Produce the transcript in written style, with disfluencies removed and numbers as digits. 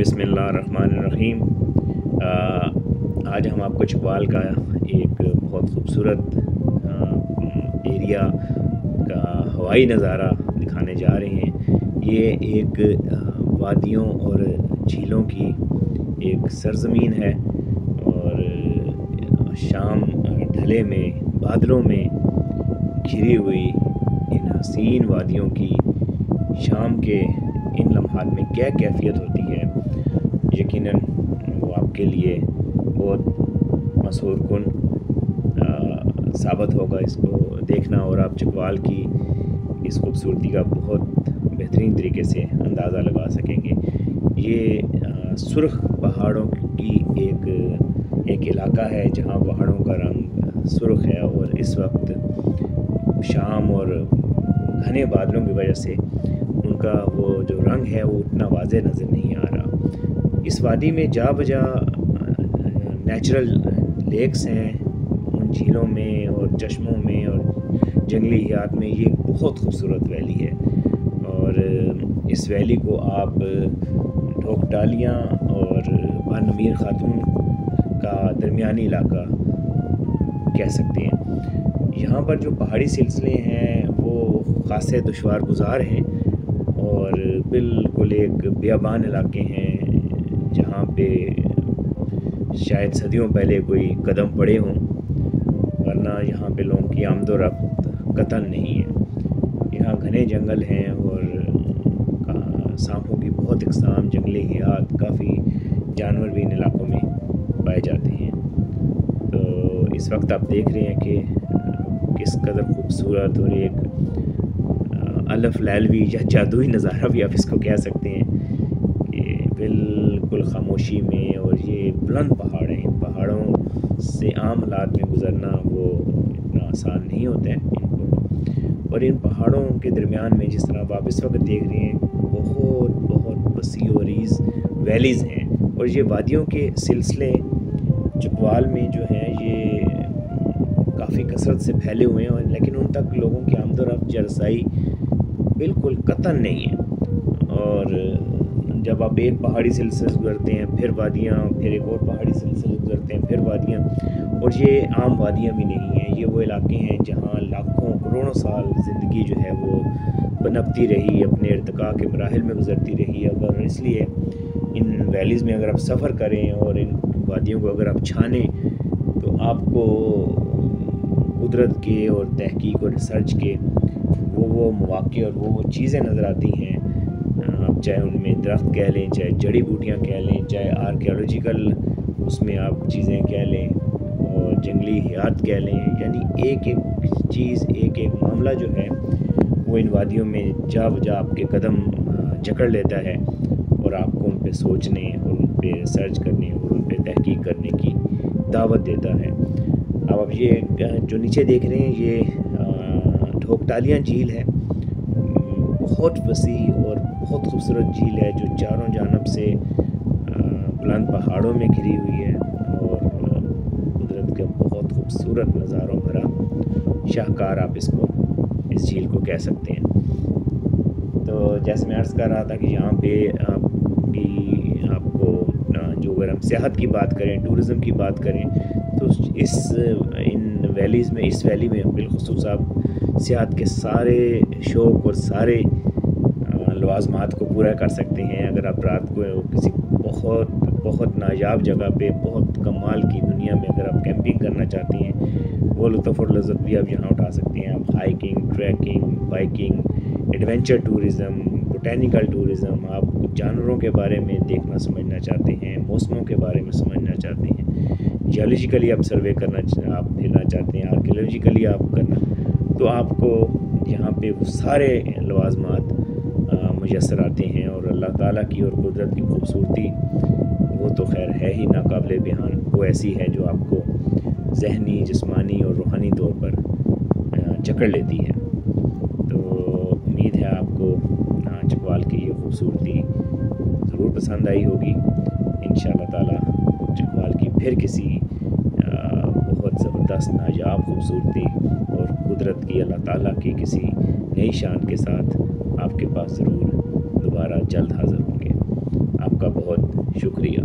बिस्मिल्लाहिर्रहमानिर्रहीम। आज हम आपको चकवाल का एक बहुत खूबसूरत एरिया का हवाई नज़ारा दिखाने जा रहे हैं। ये एक वादियों और झीलों की एक सरज़मीन है और शाम ढले में बादलों में घिरी हुई इन हसीन वादियों की शाम के इन लम्हात में क्या कैफियत होती है, यकीनन वो आपके लिए बहुत मशहूर कुन साबित होगा इसको देखना, और आप चकवाल की इस खूबसूरती का बहुत बेहतरीन तरीके से अंदाज़ा लगा सकेंगे। ये सुर्ख पहाड़ों की एक इलाका है जहाँ पहाड़ों का रंग सुर्ख है, और इस वक्त शाम और घने बादलों की वजह से उनका वो जो रंग है वो उतना वाज़े नज़र नहीं आ रहा। इस वादी में जा बजा नेचुरल लेक्स हैं, उन झीलों में और चश्मों में और जंगली हयात में। ये बहुत खूबसूरत वैली है और इस वैली को आप ढोकटालियाँ और बन मीर खातून का दरमियानी इलाका कह सकते हैं। यहाँ पर जो पहाड़ी सिलसिले हैं वो ख़ासे दुश्वार गुज़ार हैं और बिल्कुल एक बियाबान इलाके हैं जहाँ पे शायद सदियों पहले कोई कदम पड़े हों, वरना यहाँ पे लोगों की आमदोरफ्त कतन नहीं है। यहाँ घने जंगल हैं और सांपों की बहुत इकसाम, जंगली हयात, काफ़ी जानवर भी इन इलाकों में पाए जाते हैं। तो इस वक्त आप देख रहे हैं कि किस कदर खूबसूरत और एक अलफ लैलवी या जादुई नज़ारा भी आप इसको कह सकते हैं कि बिल्कुल खामोशी में, और ये बुलंद पहाड़ हैं। इन पहाड़ों से आम हालात में गुज़रना वो इतना आसान नहीं होता है इनको, और इन पहाड़ों के दरमियान में जिस तरह आप इस वक्त देख रहे हैं बहुत बहुत वसी और रीज़ वैलीज़ हैं, और ये वादियों के सिलसिले चकवाल में जो हैं ये काफ़ी कसरत से फैले हुए हैं, लेकिन उन तक लोगों की आमदोरफ्त रसाई बिल्कुल कतन नहीं है। और जब आप एक पहाड़ी सिलसिले गुजरते हैं, फिर वादियाँ, फिर एक और पहाड़ी सिलसिले गुजरते हैं, फिर वादियाँ, और ये आम वादियाँ भी नहीं हैं। ये वो इलाके हैं जहाँ लाखों करोड़ों साल ज़िंदगी जो है वो पनपती रही, अपने इर्तिका के मराहिल में गुजरती रही। अगर इसलिए इन वैलीज़ में अगर आप सफ़र करें और इन वादियों को अगर आप छानें तो आपको कुदरत के और तहकीक और रिसर्च के वो मौक़े और वो चीज़ें नज़र आती हैं। आप चाहे उनमें दरख्त कह लें, चाहे जड़ी बूटियाँ कह लें, चाहे आर्कियोलॉजिकल उसमें आप चीज़ें कह लें और जंगली हयात कह लें, यानी एक एक चीज़, एक एक मामला जो है वो इन वादियों में जा बजा आपके कदम जकड़ लेता है और आपको उन पे सोचने और उन पे रिसर्च करने और उन पे तहकीक करने की दावत देता है। अब आप ये जो नीचे देख रहे हैं ये ढोकटालियाँ झील है। बहुत वसी और बहुत खूबसूरत झील है जो चारों जानब से बुलंद पहाड़ों में घिरी हुई है और कुदरत के बहुत खूबसूरत नज़ारों भरा शाहकार आप इस झील को कह सकते हैं। तो जैसे मैं अर्ज़ कर रहा था कि यहाँ पे आपको जो अगर हम सियाहत की बात करें, टूरिज़म की बात करें, तो इन वैलीज़ में, इस वैली में बिलखुसूस आप सियाहत के सारे शौक़ और सारे लवाज़मात को पूरा कर सकते हैं। अगर आप रात को किसी बहुत बहुत नायाब जगह पे, बहुत कमाल की दुनिया में अगर आप कैंपिंग करना चाहती हैं, वो लुत्फ़ और लज़्ज़त भी आप यहाँ उठा सकते हैं। आप hiking, trekking, biking, adventure tourism, botanical tourism, आप जानवरों के बारे में देखना समझना चाहते हैं, मौसमों के बारे में समझना चाहते हैं, जियोलॉजिकली आप सर्वे करना आप फिरना चाहते हैं, आर्कियोलॉजिकली आप करना, तो आपको यहाँ पे वो सारे लवाज़मात मुयस्सर आते हैं। और अल्लाह ताला की और कुदरत की खूबसूरती वो तो खैर है ही नाकाबिले बयान। वो ऐसी है जो आपको ज़हनी, जिस्मानी और रूहानी तौर पर जकड़ लेती है। तो उम्मीद है आपको चकवाल की ये खूबसूरती ज़रूर पसंद आई होगी। इंशाअल्लाह ताला चकवाल की फिर किसी बहुत ज़बरदस्त नायाब खूबसूरती और कुदरत की, अल्लाह ताला की किसी नई शान के साथ आपके पास ज़रूर दोबारा जल्द हाज़िर होंगे। आपका बहुत شکریہ.